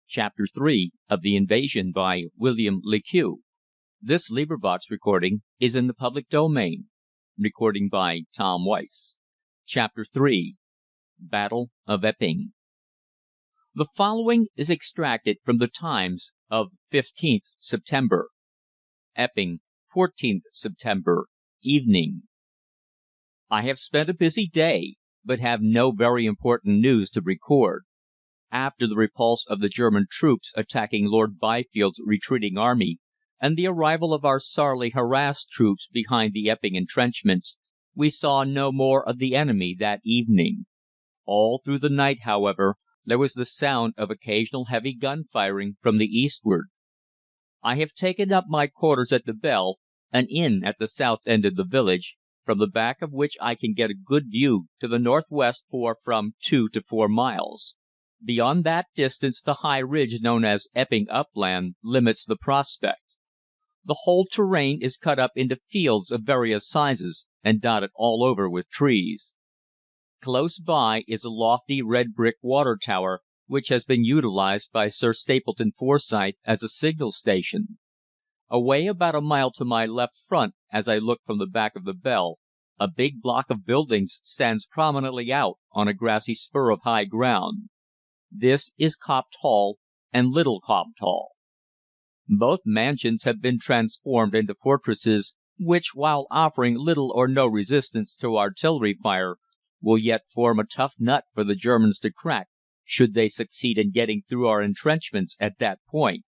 Chapter 3 of the Invasion by William Le Queux. Is in the public domain. Chapter 3 Battle of Epping. The following is extracted from the Times of 15th September. Epping, 14th September, evening. I have spent a busy day, but have no very important news to record. After the repulse of the German troops attacking Lord Byfield's retreating army, and the arrival of our sorely harassed troops behind the Epping entrenchments, we saw no more of the enemy that evening. All through the night, however, there was the sound of occasional heavy gun firing from the eastward. I have taken up my quarters at the Bell, an inn at the south end of the village, from the back of which I can get a good view to the northwest for from 2 to 4 miles. Beyond that distance the high ridge known as Epping Upland limits the prospect. The whole terrain is cut up into fields of various sizes and dotted all over with trees. Close by is a lofty red brick water tower, which has been utilized by Sir Stapleton Forsyth as a signal station. Away about a mile to my left front, as I look from the back of the Bell, a big block of buildings stands prominently out on a grassy spur of high ground. This is Copt Hall and Little Copt Hall. Both mansions have been transformed into fortresses, which, while offering little or no resistance to artillery fire, will yet form a tough nut for the Germans to crack, should they succeed in getting through our entrenchments at that point.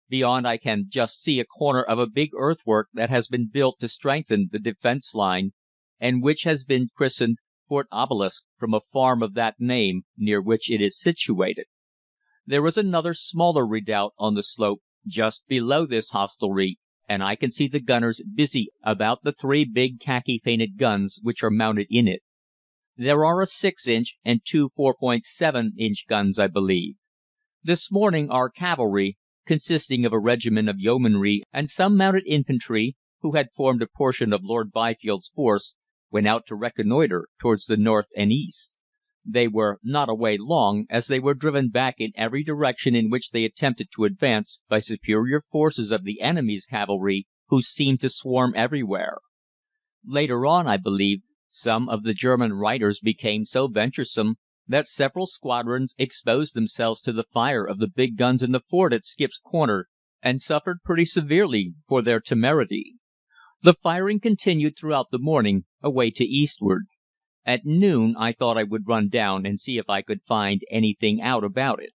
Beyond I can just see a corner of a big earthwork that has been built to strengthen the defence line, and which has been christened Fort Obelisk from a farm of that name near which it is situated. There is another smaller redoubt on the slope just below this hostelry, and I can see the gunners busy about the 3 big khaki-painted guns which are mounted in it. There are a 6-inch and 2 4.7-inch guns, I believe. This morning our cavalry, consisting of a regiment of yeomanry and some mounted infantry, who had formed a portion of Lord Byfield's force, went out to reconnoitre towards the north and east. They were not away long, as they were driven back in every direction in which they attempted to advance by superior forces of the enemy's cavalry, who seemed to swarm everywhere. Later on, I believe, some of the German reiters became so venturesome that several squadrons exposed themselves to the fire of the big guns in the fort at Skip's Corner, and suffered pretty severely for their temerity. The firing continued throughout the morning, away to eastward. At noon I thought I would run down and see if I could find anything out about it.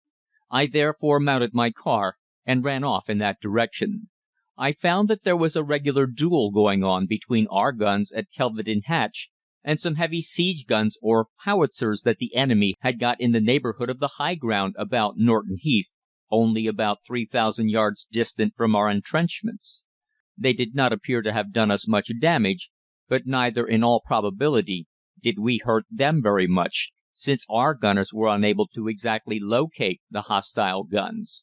I therefore mounted my car and ran off in that direction. I found that there was a regular duel going on between our guns at Kelvedon Hatch and some heavy siege guns or howitzers that the enemy had got in the neighbourhood of the high ground about Norton Heath, only about 3,000 yards distant from our entrenchments. They did not appear to have done us much damage, but neither, in all probability, did we hurt them very much, since our gunners were unable to exactly locate the hostile guns.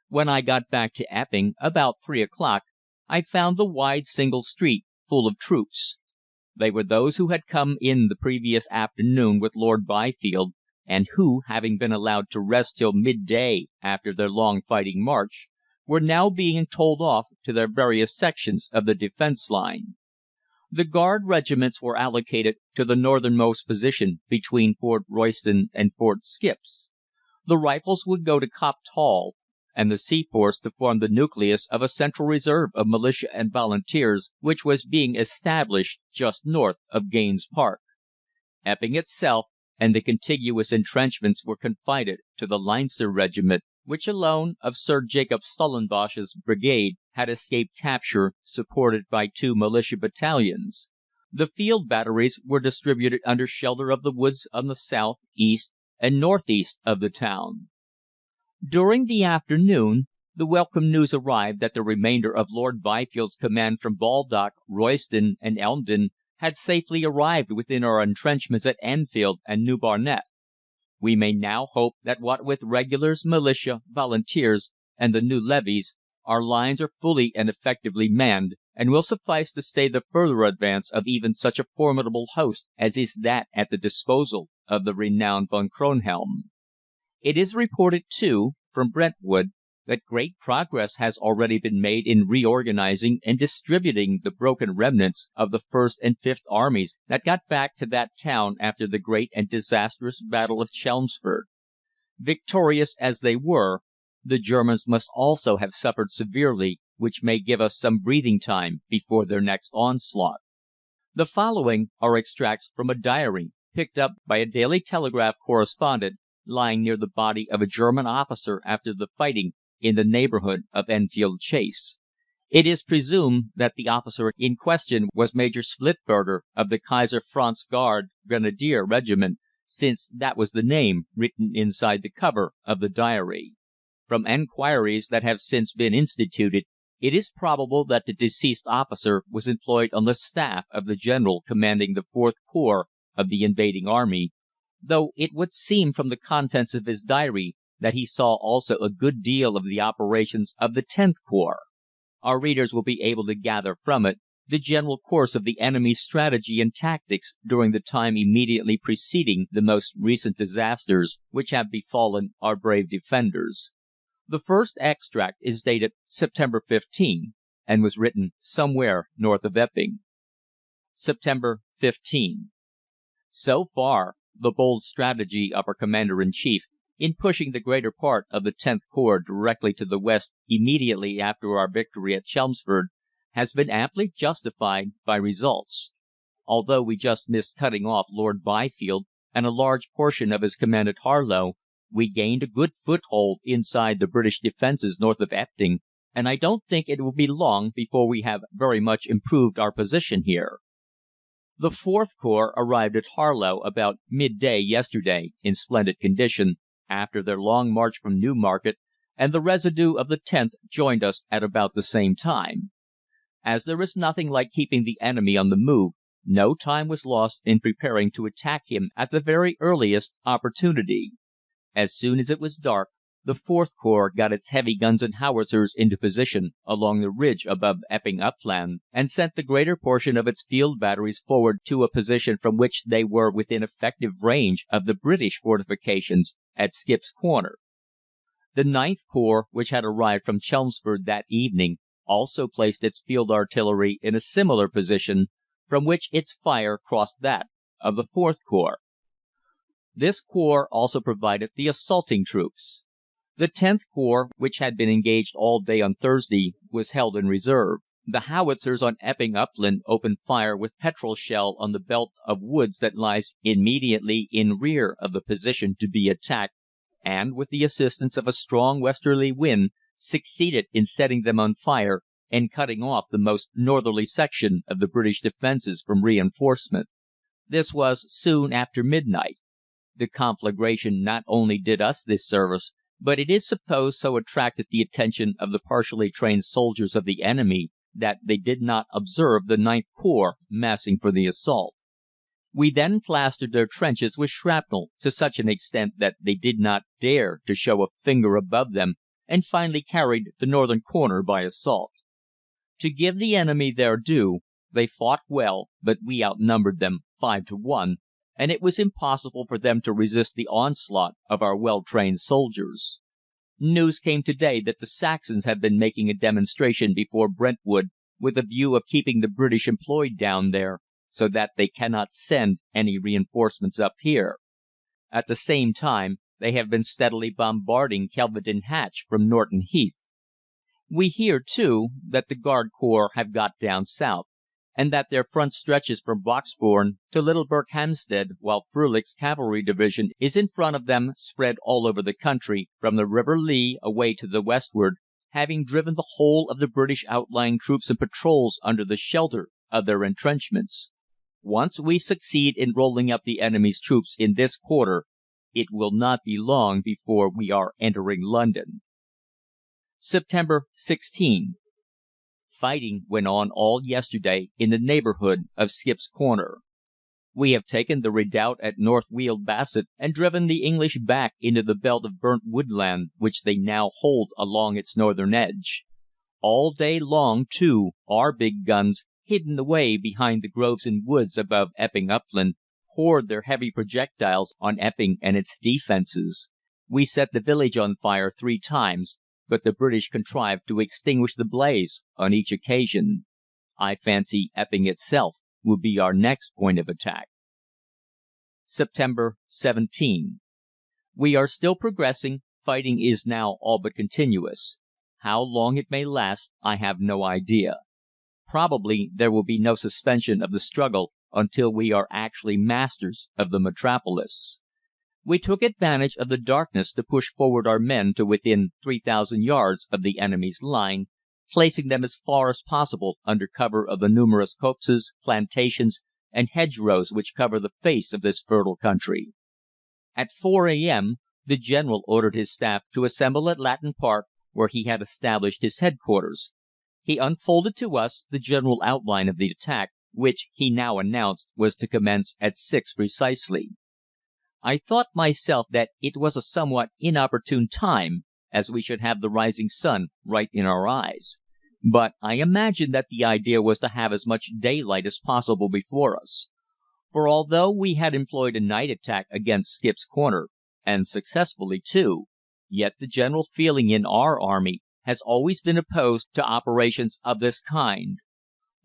When I got back to Epping, about 3 o'clock, I found the wide single street full of troops. They were those who had come in the previous afternoon with Lord Byfield, and who, having been allowed to rest till midday after their long fighting march, were now being told off to their various sections of the defence line. The Guard regiments were allocated to the northernmost position between Fort Royston and Fort Skips. The Rifles would go to Copt Hall, and the Seaforths to form the nucleus of a central reserve of militia and volunteers which was being established just north of Gaynes Park. Epping itself and the contiguous entrenchments were confided to the Leinster Regiment, which alone, of Sir Jacob Stellenbosch's brigade, had escaped capture, supported by 2 militia battalions. The field batteries were distributed under shelter of the woods on the south, east, and north-east of the town. During the afternoon, the welcome news arrived that the remainder of Lord Byfield's command from Baldock, Royston, and Elmdon had safely arrived within our entrenchments at Enfield and New Barnet. We may now hope that what with regulars, militia, volunteers, and the new levies, our lines are fully and effectively manned, and will suffice to stay the further advance of even such a formidable host as is that at the disposal of the renowned Von Kronhelm. It is reported, too, from Brentwood that great progress has already been made in reorganizing and distributing the broken remnants of the First and Fifth Armies that got back to that town after the great and disastrous Battle of Chelmsford. Victorious as they were, the Germans must also have suffered severely, which may give us some breathing time before their next onslaught. The following are extracts from a diary picked up by a Daily Telegraph correspondent lying near the body of a German officer after the fighting in the neighbourhood of Enfield Chase. It is presumed that the officer in question was Major Splitberger of the Kaiser Franz Guard Grenadier Regiment, since that was the name written inside the cover of the diary. From enquiries that have since been instituted, it is probable that the deceased officer was employed on the staff of the general commanding the IVth Corps of the invading army, though it would seem from the contents of his diary that he saw also a good deal of the operations of the Xth Corps. Our readers will be able to gather from it the general course of the enemy's strategy and tactics during the time immediately preceding the most recent disasters which have befallen our brave defenders. The first extract is dated September 15, and was written somewhere north of Epping. September 15. So far, the bold strategy of our Commander-in-Chief in pushing the greater part of the Xth Corps directly to the west immediately after our victory at Chelmsford has been amply justified by results. Although we just missed cutting off Lord Byfield and a large portion of his command at Harlow, we gained a good foothold inside the British defences north of Epping, and I don't think it will be long before we have very much improved our position here. The IVth Corps arrived at Harlow about midday yesterday in splendid condition, after their long march from Newmarket, and the residue of the 10th joined us at about the same time. As there is nothing like keeping the enemy on the move, no time was lost in preparing to attack him at the very earliest opportunity. As soon as it was dark, the IVth Corps got its heavy guns and howitzers into position along the ridge above Epping Upland, and sent the greater portion of its field batteries forward to a position from which they were within effective range of the British fortifications at Skip's Corner. The IXth Corps, which had arrived from Chelmsford that evening, also placed its field artillery in a similar position, from which its fire crossed that of the IVth Corps. This corps also provided the assaulting troops. The Xth Corps, which had been engaged all day on Thursday, was held in reserve. The howitzers on Epping Upland opened fire with petrol shell on the belt of woods that lies immediately in rear of the position to be attacked, and, with the assistance of a strong westerly wind, succeeded in setting them on fire and cutting off the most northerly section of the British defences from reinforcement. This was soon after midnight. The conflagration not only did us this service, but it is supposed so attracted the attention of the partially trained soldiers of the enemy that they did not observe the IXth Corps massing for the assault. We then plastered their trenches with shrapnel to such an extent that they did not dare to show a finger above them, and finally carried the northern corner by assault. To give the enemy their due, they fought well, but we outnumbered them 5 to 1, and it was impossible for them to resist the onslaught of our well-trained soldiers. News came to-day that the Saxons have been making a demonstration before Brentwood with a view of keeping the British employed down there, so that they cannot send any reinforcements up here. At the same time, they have been steadily bombarding Kelvedon Hatch from Norton Heath. We hear, too, that the Guard Corps have got down south, and that their front stretches from Broxbourne to Little Berkhamsted, while Frölich's cavalry division is in front of them, spread all over the country, from the River Lea away to the westward, having driven the whole of the British outlying troops and patrols under the shelter of their entrenchments. Once we succeed in rolling up the enemy's troops in this quarter, it will not be long before we are entering London. September 16. Fighting went on all yesterday in the neighbourhood of Skip's Corner. We have taken the redoubt at North Weald Basset and driven the English back into the belt of burnt woodland which they now hold along its northern edge. All day long, too, our big guns, hidden away behind the groves and woods above Epping Upland, poured their heavy projectiles on Epping and its defences. We set the village on fire 3 times, but the British contrived to extinguish the blaze on each occasion. I fancy Epping itself will be our next point of attack. September 17. We are still progressing. Fighting is now all but continuous. How long it may last, I have no idea. Probably there will be no suspension of the struggle until we are actually masters of the metropolis. We took advantage of the darkness to push forward our men to within 3,000 yards of the enemy's line, placing them as far as possible under cover of the numerous copses, plantations, and hedgerows which cover the face of this fertile country. At 4 a.m. the General ordered his staff to assemble at Latton Park, where he had established his headquarters. He unfolded to us the general outline of the attack, which, he now announced, was to commence at 6 precisely. I thought myself that it was a somewhat inopportune time, as we should have the rising sun right in our eyes, but I imagined that the idea was to have as much daylight as possible before us. For although we had employed a night attack against Skip's Corner, and successfully too, yet the general feeling in our army has always been opposed to operations of this kind.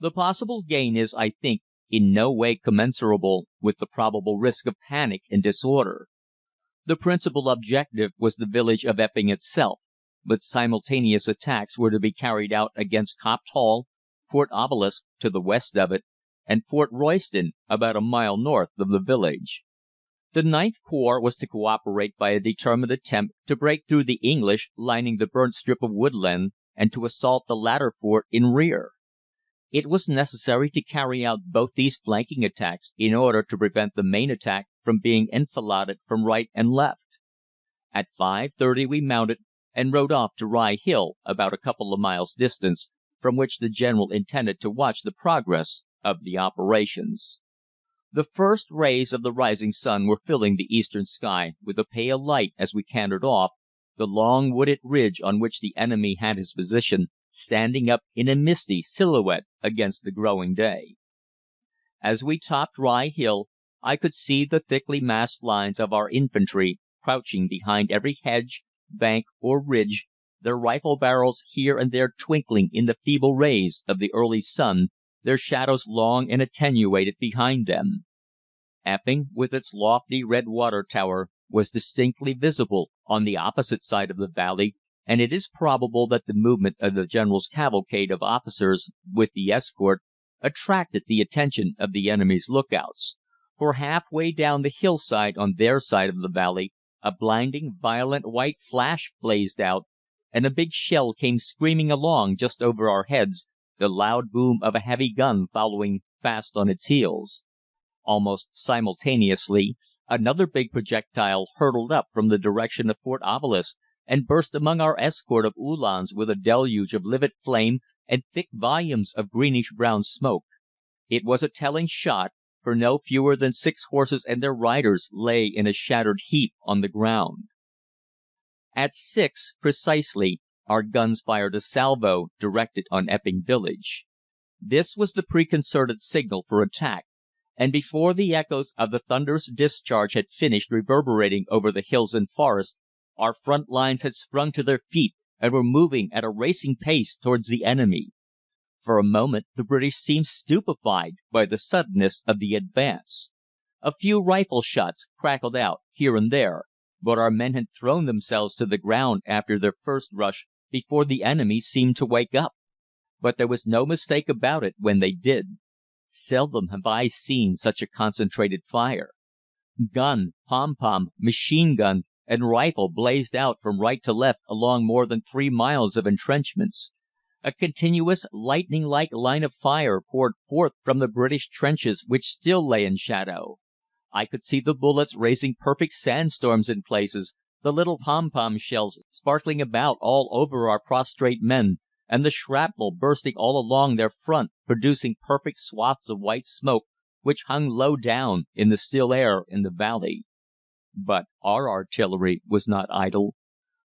The possible gain is, I think, in no way commensurable with the probable risk of panic and disorder. The principal objective was the village of Epping itself, but simultaneous attacks were to be carried out against Copt Hall, Fort Obelisk to the west of it, and Fort Royston, about a mile north of the village. The IXth Corps was to co-operate by a determined attempt to break through the English lining the burnt strip of woodland, and to assault the latter fort in rear. It was necessary to carry out both these flanking attacks in order to prevent the main attack from being enfiladed from right and left. At 5:30 we mounted and rode off to Rye Hill, about a couple of miles distance, from which the General intended to watch the progress of the operations. The first rays of the rising sun were filling the eastern sky with a pale light as we cantered off, the long wooded ridge on which the enemy had his position standing up in a misty silhouette against the growing day. As we topped Rye Hill, I could see the thickly massed lines of our infantry crouching behind every hedge, bank, or ridge, their rifle barrels here and there twinkling in the feeble rays of the early sun, their shadows long and attenuated behind them. Epping, with its lofty red water tower, was distinctly visible on the opposite side of the valley, and it is probable that the movement of the General's cavalcade of officers, with the escort, attracted the attention of the enemy's lookouts, for half-way down the hillside on their side of the valley a blinding, violent white flash blazed out, and a big shell came screaming along just over our heads, the loud boom of a heavy gun following fast on its heels. Almost simultaneously, another big projectile hurtled up from the direction of Fort Obelisk, and burst among our escort of Uhlans with a deluge of livid flame and thick volumes of greenish-brown smoke. It was a telling shot, for no fewer than 6 horses and their riders lay in a shattered heap on the ground. At 6 precisely our guns fired a salvo directed on Epping village. This was the preconcerted signal for attack, and before the echoes of the thunderous discharge had finished reverberating over the hills and forest, our front lines had sprung to their feet and were moving at a racing pace towards the enemy. For a moment the British seemed stupefied by the suddenness of the advance. A few rifle shots crackled out here and there, but our men had thrown themselves to the ground after their first rush before the enemy seemed to wake up. But there was no mistake about it when they did. Seldom have I seen such a concentrated fire. Gun, pom-pom, machine gun, and rifle blazed out from right to left along more than 3 miles of entrenchments. A continuous, lightning-like line of fire poured forth from the British trenches which still lay in shadow. I could see the bullets raising perfect sandstorms in places, the little pom-pom shells sparkling about all over our prostrate men, and the shrapnel bursting all along their front, producing perfect swaths of white smoke which hung low down in the still air in the valley. But our artillery was not idle.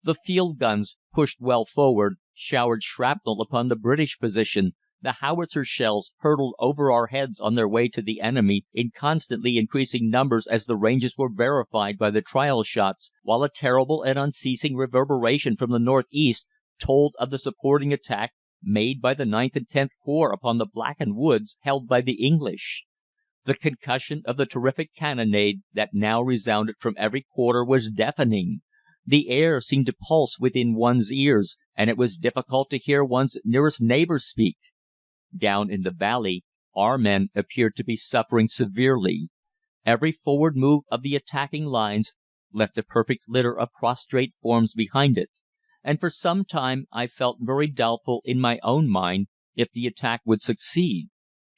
The field guns, pushed well forward, showered shrapnel upon the British position, The howitzer shells hurtled over our heads on their way to the enemy in constantly increasing numbers as the ranges were verified by the trial shots, while a terrible and unceasing reverberation from the northeast told of the supporting attack made by the 9th and 10th Corps upon the blackened woods held by the English. The concussion of the terrific cannonade that now resounded from every quarter was deafening. The air seemed to pulse within one's ears, and it was difficult to hear one's nearest neighbour speak. Down in the valley, our men appeared to be suffering severely. Every forward move of the attacking lines left a perfect litter of prostrate forms behind it, and for some time I felt very doubtful in my own mind if the attack would succeed.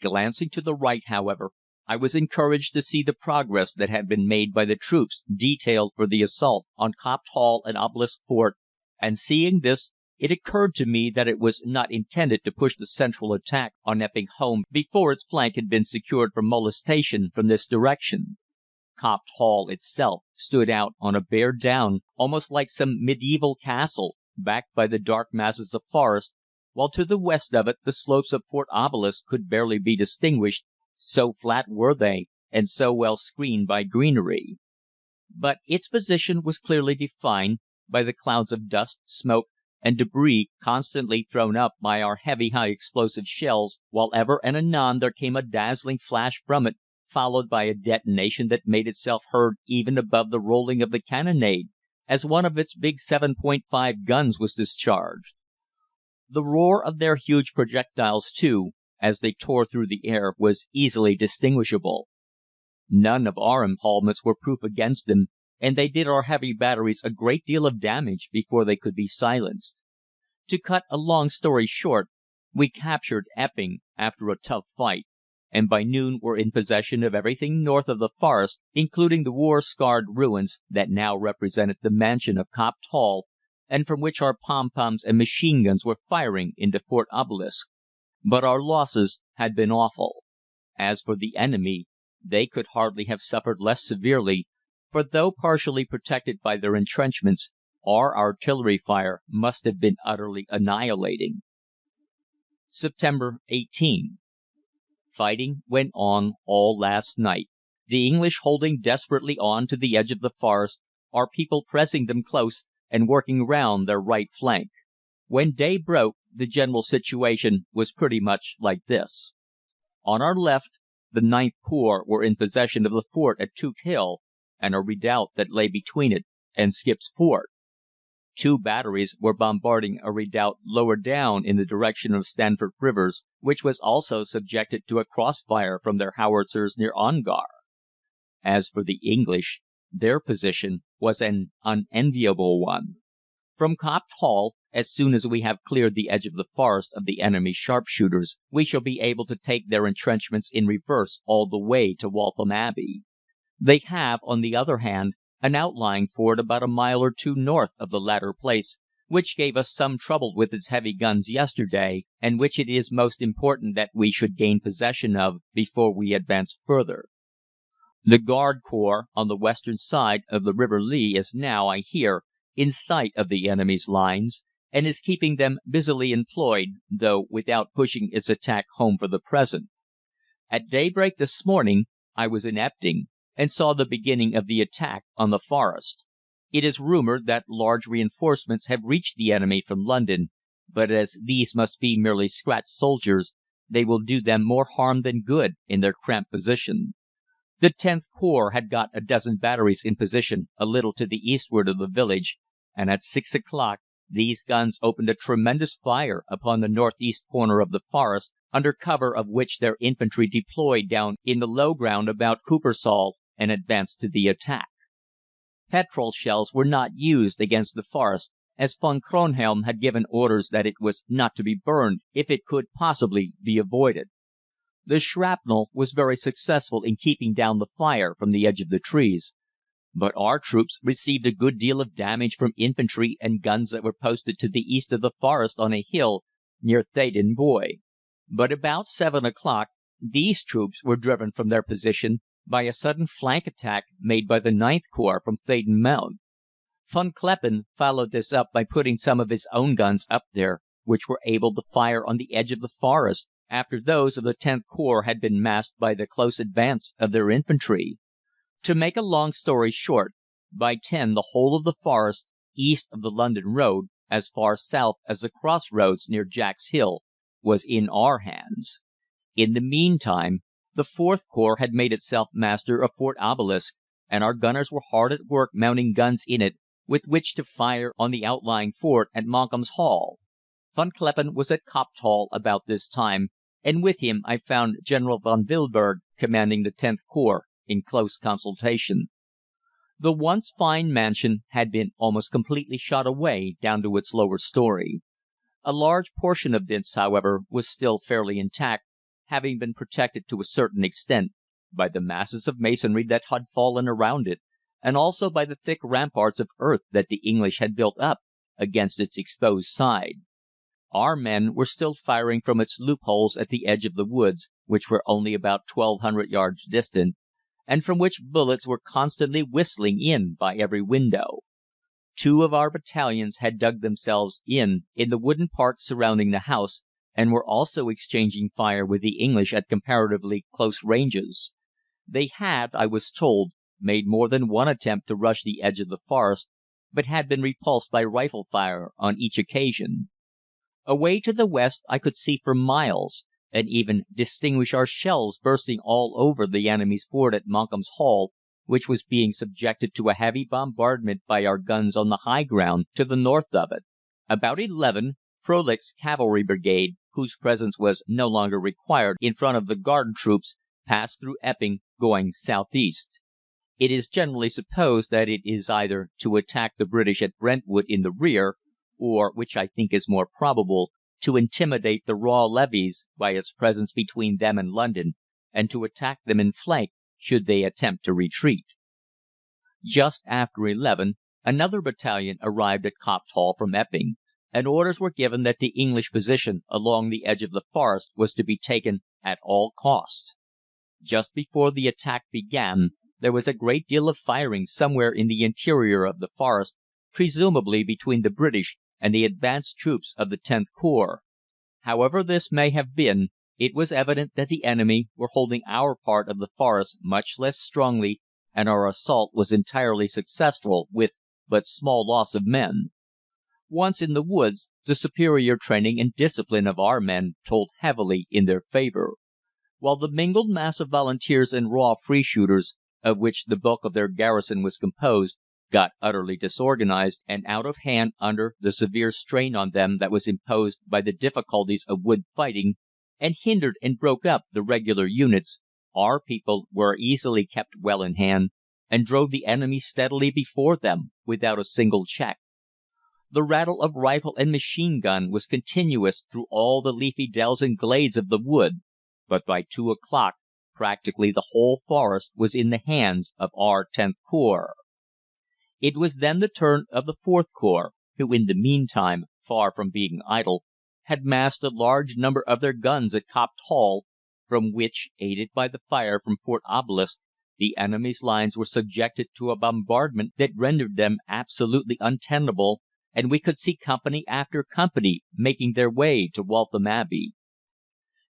Glancing to the right, however, I was encouraged to see the progress that had been made by the troops detailed for the assault on Copped Hall and Obelisk Fort, and seeing this, it occurred to me that it was not intended to push the central attack on Epping home before its flank had been secured from molestation from this direction. Copped Hall itself stood out on a bare down, almost like some medieval castle, backed by the dark masses of forest, while to the west of it the slopes of Fort Obelisk could barely be distinguished, so flat were they, and so well screened by greenery. But its position was clearly defined by the clouds of dust, smoke, and debris constantly thrown up by our heavy high explosive shells, while ever and anon there came a dazzling flash from it, followed by a detonation that made itself heard even above the rolling of the cannonade, as one of its big 7.5 guns was discharged. The roar of their huge projectiles, too, as they tore through the air, was easily distinguishable. None of our epaulments were proof against them, and they did our heavy batteries a great deal of damage before they could be silenced. To cut a long story short, we captured Epping after a tough fight, and by noon were in possession of everything north of the forest, including the war-scarred ruins that now represented the mansion of Copped Hall, and from which our pom-poms and machine guns were firing into Fort Obelisk. But our losses had been awful. As for the enemy, they could hardly have suffered less severely, for though partially protected by their entrenchments, our artillery fire must have been utterly annihilating. September 18. Fighting went on all last night, the English holding desperately on to the edge of the forest, our people pressing them close and working round their right flank. When day broke, the general situation was pretty much like this. On our left, the 9th Corps were in possession of the fort at Toot Hill and a redoubt that lay between it and Skip's Fort. 2 batteries were bombarding a redoubt lower down in the direction of Stanford Rivers, which was also subjected to a crossfire from their howitzers near Ongar. As for the English, their position was an unenviable one. From Copped Hall, as soon as we have cleared the edge of the forest of the enemy's sharpshooters, we shall be able to take their entrenchments in reverse all the way to Waltham Abbey. They have, on the other hand, an outlying fort about a mile or 2 north of the latter place, which gave us some trouble with its heavy guns yesterday, and which it is most important that we should gain possession of before we advance further. The Guard Corps on the western side of the River Lea is now, I hear, in sight of the enemy's lines, and is keeping them busily employed, though without pushing its attack home for the present. At daybreak this morning I was in Epping, and saw the beginning of the attack on the Forest. It is rumoured that large reinforcements have reached the enemy from London, but as these must be merely scratch soldiers, they will do them more harm than good in their cramped position. The 10th Corps had got a dozen batteries in position a little to the eastward of the village, and at 6 o'clock these guns opened a tremendous fire upon the northeast corner of the forest, under cover of which their infantry deployed down in the low ground about Coopersall and advanced to the attack. Petrol shells were not used against the forest, as Von Kronhelm had given orders that it was not to be burned if it could possibly be avoided. The shrapnel was very successful in keeping down the fire from the edge of the trees, but our troops received a good deal of damage from infantry and guns that were posted to the east of the forest on a hill near Theydon Bois. But about 7 o'clock these troops were driven from their position by a sudden flank attack made by the 9th Corps from Theydon Mount. Von Kleppen followed this up by putting some of his own guns up there, which were able to fire on the edge of the forest after those of the Xth Corps had been masked by the close advance of their infantry. To make a long story short, by 10 the whole of the forest, east of the London Road, as far south as the cross roads near Jack's Hill, was in our hands. In the meantime, the IVth Corps had made itself master of Fort Obelisk, and our gunners were hard at work mounting guns in it with which to fire on the outlying fort at Monkham's Hall. Von Kleppen was at Copt Hall about this time, and with him I found General von Wilberg, commanding the Xth Corps, in close consultation. The once fine mansion had been almost completely shot away down to its lower story. A large portion of this, however, was still fairly intact, having been protected to a certain extent by the masses of masonry that had fallen around it, and also by the thick ramparts of earth that the English had built up against its exposed side. Our men were still firing from its loopholes at the edge of the woods, which were only about 1,200 yards distant, and from which bullets were constantly whistling in by every window. 2 of our battalions had dug themselves in the wooden park surrounding the house, and were also exchanging fire with the English at comparatively close ranges. They had, I was told, made more than one attempt to rush the edge of the forest, but had been repulsed by rifle fire on each occasion. Away to the west I could see for miles, and even distinguish our shells bursting all over the enemy's fort at Monkham's Hall, which was being subjected to a heavy bombardment by our guns on the high ground to the north of it. About 11, Frölich's cavalry brigade, whose presence was no longer required in front of the guard troops, passed through Epping, going southeast. It is generally supposed that it is either to attack the British at Brentwood in the rear, or, which I think is more probable, to intimidate the raw levies by its presence between them and London, and to attack them in flank should they attempt to retreat. Just after 11, another battalion arrived at Copt Hall from Epping, and orders were given that the English position along the edge of the forest was to be taken at all cost. Just before the attack began, there was a great deal of firing somewhere in the interior of the forest, presumably between the British and the advanced troops of the Xth Corps. However this may have been, it was evident that the enemy were holding our part of the forest much less strongly, and our assault was entirely successful with but small loss of men. Once in the woods, the superior training and discipline of our men told heavily in their favour. While the mingled mass of volunteers and raw free shooters, of which the bulk of their garrison was composed, got utterly disorganized and out of hand under the severe strain on them that was imposed by the difficulties of wood fighting, and hindered and broke up the regular units, our people were easily kept well in hand, and drove the enemy steadily before them without a single check. The rattle of rifle and machine gun was continuous through all the leafy dells and glades of the wood, but by 2 o'clock practically the whole forest was in the hands of our Xth Corps. It was then the turn of the IVth Corps, who in the meantime, far from being idle, had massed a large number of their guns at Copt Hall, from which, aided by the fire from Fort Obelisk, the enemy's lines were subjected to a bombardment that rendered them absolutely untenable, and we could see company after company making their way to Waltham Abbey.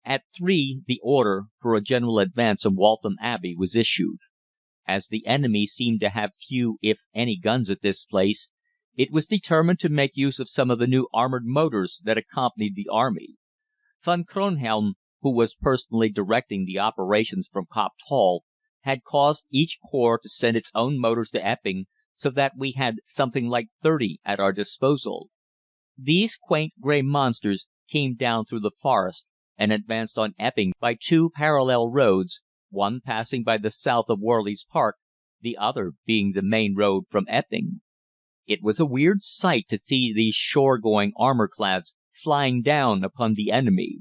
At 3 the order for a general advance on Waltham Abbey was issued. As the enemy seemed to have few if any guns at this place, it was determined to make use of some of the new armoured motors that accompanied the army. Von Kronhelm, who was personally directing the operations from Copt Hall, had caused each corps to send its own motors to Epping, so that we had something like 30 at our disposal. These quaint grey monsters came down through the forest and advanced on Epping by 2 parallel roads, one passing by the south of Warley's Park, the other being the main road from Epping. It was a weird sight to see these shore-going armour-clads flying down upon the enemy.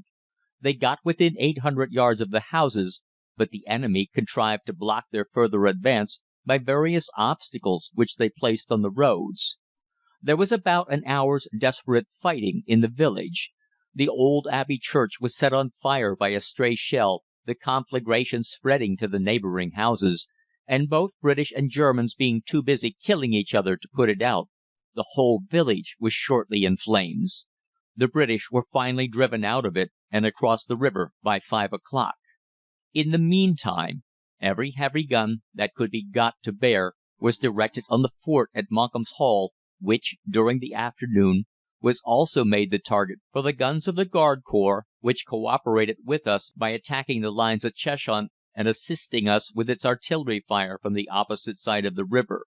They got within 800 yards of the houses, but the enemy contrived to block their further advance by various obstacles which they placed on the roads. There was about an hour's desperate fighting in the village. The old Abbey church was set on fire by a stray shell, the conflagration spreading to the neighbouring houses, and both British and Germans being too busy killing each other to put it out, the whole village was shortly in flames. The British were finally driven out of it and across the river by 5 o'clock. In the meantime, every heavy gun that could be got to bear was directed on the fort at Monkham's Hall, which, during the afternoon, was also made the target for the guns of the Guard Corps, which co-operated with us by attacking the lines at Cheshunt and assisting us with its artillery fire from the opposite side of the river.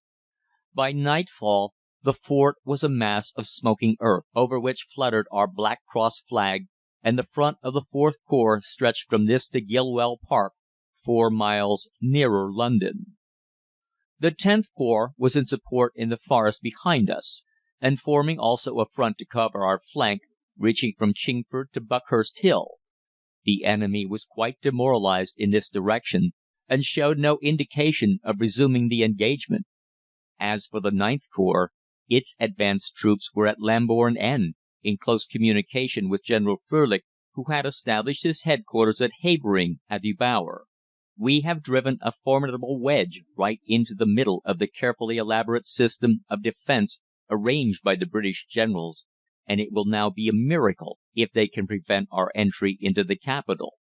By nightfall the fort was a mass of smoking earth, over which fluttered our Black Cross flag, and the front of the IVth Corps stretched from this to Gilwell Park, 4 miles nearer London. The Xth Corps was in support in the forest behind us, and forming also a front to cover our flank, reaching from Chingford to Buckhurst Hill. The enemy was quite demoralised in this direction, and showed no indication of resuming the engagement. As for the IXth Corps, its advanced troops were at Lambourne End, in close communication with General Frölich, who had established his headquarters at Havering Abbey Bower. We have driven a formidable wedge right into the middle of the carefully elaborate system of defence arranged by the British generals, and it will now be a miracle if they can prevent our entry into the capital.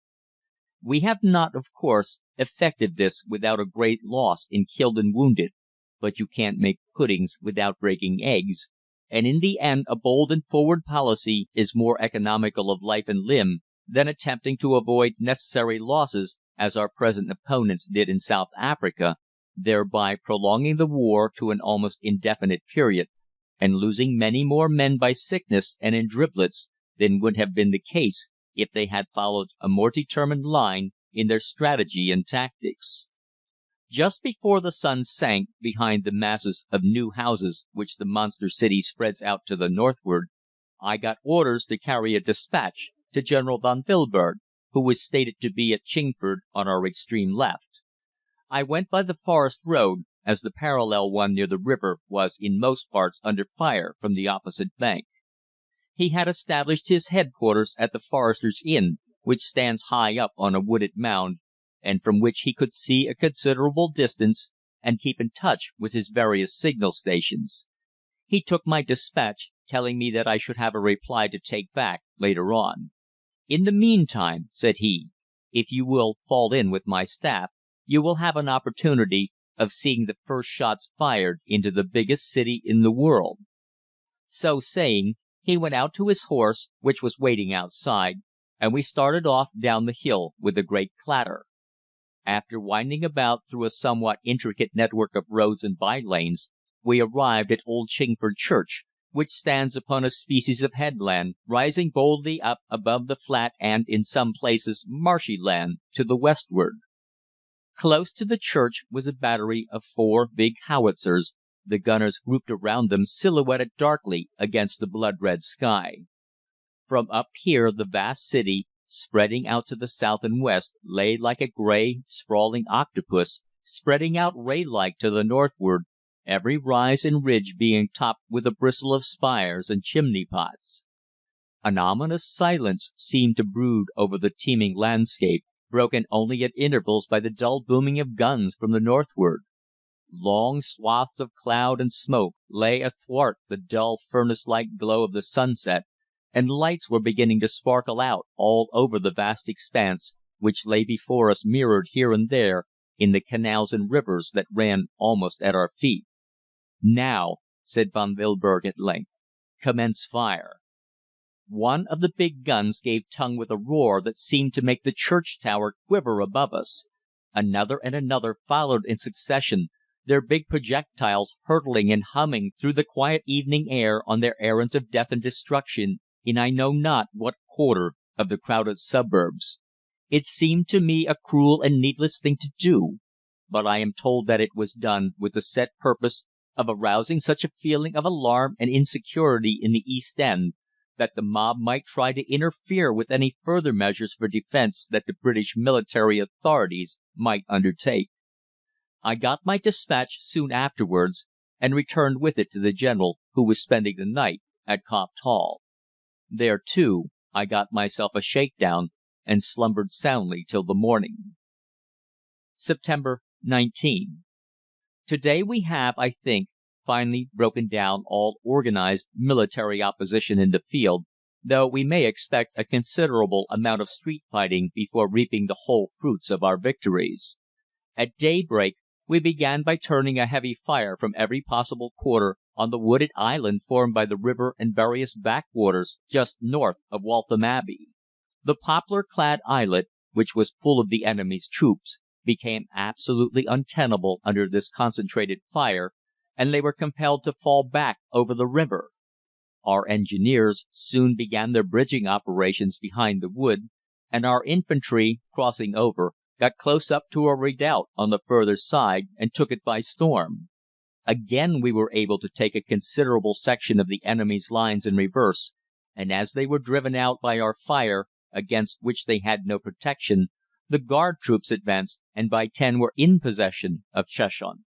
We have not, of course, effected this without a great loss in killed and wounded, but you can't make puddings without breaking eggs, and in the end a bold and forward policy is more economical of life and limb than attempting to avoid necessary losses, as our present opponents did in South Africa, thereby prolonging the war to an almost indefinite period, and losing many more men by sickness and in driblets than would have been the case if they had followed a more determined line in their strategy and tactics. Just before the sun sank behind the masses of new houses which the monster city spreads out to the northward, I got orders to carry a despatch to General von Wilberg, who was stated to be at Chingford on our extreme left. I went by the Forest Road, as the parallel one near the river was in most parts under fire from the opposite bank. He had established his headquarters at the Foresters' Inn, which stands high up on a wooded mound, and from which he could see a considerable distance and keep in touch with his various signal stations. He took my despatch, telling me that I should have a reply to take back later on. "In the meantime," said he, "if you will fall in with my staff, you will have an opportunity of seeing the first shots fired into the biggest city in the world." So saying, he went out to his horse, which was waiting outside, and we started off down the hill with a great clatter. After winding about through a somewhat intricate network of roads and by lanes, we arrived at Old Chingford Church, which stands upon a species of headland, rising boldly up above the flat and, in some places, marshy land to the westward. Close to the church was a battery of 4 big howitzers, the gunners grouped around them silhouetted darkly against the blood-red sky. From up here the vast city, spreading out to the south and west, lay like a grey, sprawling octopus, spreading out ray-like to the northward, every rise and ridge being topped with a bristle of spires and chimney-pots. An ominous silence seemed to brood over the teeming landscape, broken only at intervals by the dull booming of guns from the northward. Long swaths of cloud and smoke lay athwart the dull furnace-like glow of the sunset, and lights were beginning to sparkle out all over the vast expanse which lay before us mirrored here and there in the canals and rivers that ran almost at our feet. "Now," said Von Wilberg at length, "commence fire." One of the big guns gave tongue with a roar that seemed to make the church tower quiver above us. Another and another followed in succession, their big projectiles hurtling and humming through the quiet evening air on their errands of death and destruction in I know not what quarter of the crowded suburbs. It seemed to me a cruel and needless thing to do, but I am told that it was done with the set purpose of arousing such a feeling of alarm and insecurity in the East End that the mob might try to interfere with any further measures for defence that the British military authorities might undertake. I got my despatch soon afterwards, and returned with it to the General, who was spending the night at Copt Hall. There, too, I got myself a shakedown and slumbered soundly till the morning. September 19. To day we have, I think, finally broken down all organised military opposition in the field, though we may expect a considerable amount of street fighting before reaping the whole fruits of our victories. At daybreak we began by turning a heavy fire from every possible quarter on the wooded island formed by the river and various backwaters just north of Waltham Abbey. The poplar-clad islet, which was full of the enemy's troops, became absolutely untenable under this concentrated fire, and they were compelled to fall back over the river. Our engineers soon began their bridging operations behind the wood, and our infantry, crossing over, got close up to a redoubt on the further side and took it by storm. Again we were able to take a considerable section of the enemy's lines in reverse, and as they were driven out by our fire, against which they had no protection, the guard troops advanced and by 10 were in possession of Cheshunt.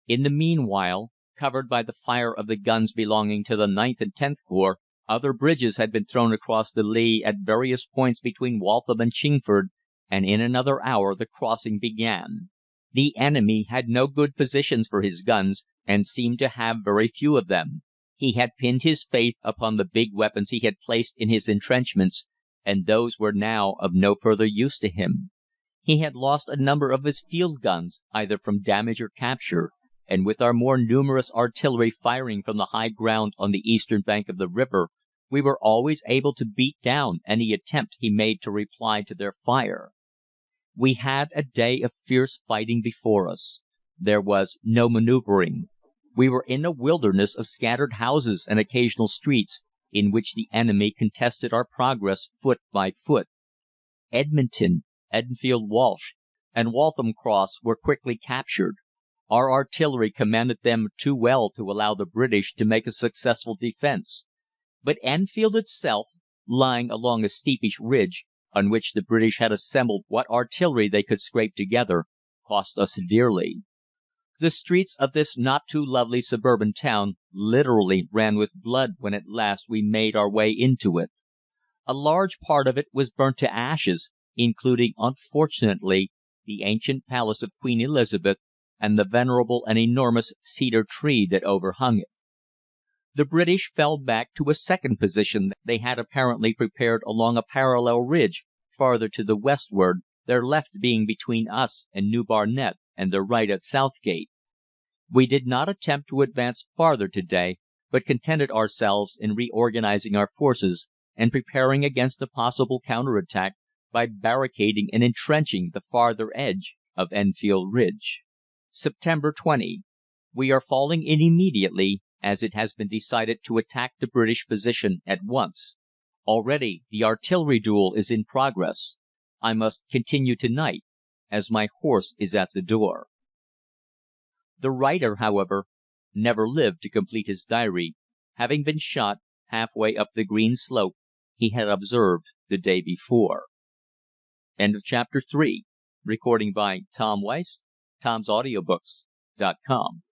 In the meanwhile, covered by the fire of the guns belonging to the 9th and 10th Corps, other bridges had been thrown across the Lea at various points between Waltham and Chingford, and in another hour the crossing began. The enemy had no good positions for his guns, and seemed to have very few of them. He had pinned his faith upon the big weapons he had placed in his entrenchments, and those were now of no further use to him. He had lost a number of his field guns, either from damage or capture, and with our more numerous artillery firing from the high ground on the eastern bank of the river, we were always able to beat down any attempt he made to reply to their fire. We had a day of fierce fighting before us. There was no manoeuvring. We were in a wilderness of scattered houses and occasional streets, in which the enemy contested our progress foot by foot. Edmonton, Enfield Walsh, and Waltham Cross were quickly captured. Our artillery commanded them too well to allow the British to make a successful defence. But Enfield itself, lying along a steepish ridge, on which the British had assembled what artillery they could scrape together, cost us dearly. The streets of this not too lovely suburban town literally ran with blood when at last we made our way into it. A large part of it was burnt to ashes, including, unfortunately, the ancient palace of Queen Elizabeth and the venerable and enormous cedar tree that overhung it. The British fell back to a second position they had apparently prepared along a parallel ridge farther to the westward, their left being between us and New Barnet, and their right at Southgate. We did not attempt to advance farther to-day, but contented ourselves in reorganising our forces and preparing against a possible counter-attack by barricading and entrenching the farther edge of Enfield Ridge. September 20. We are falling in immediately, as it has been decided to attack the British position at once. Already the artillery duel is in progress. I must continue to-night, as my horse is at the door. The writer, however, never lived to complete his diary, having been shot half-way up the green slope he had observed the day before. End of chapter 3. Recording by Tom Weiss, Tom'sAudiobooks.com.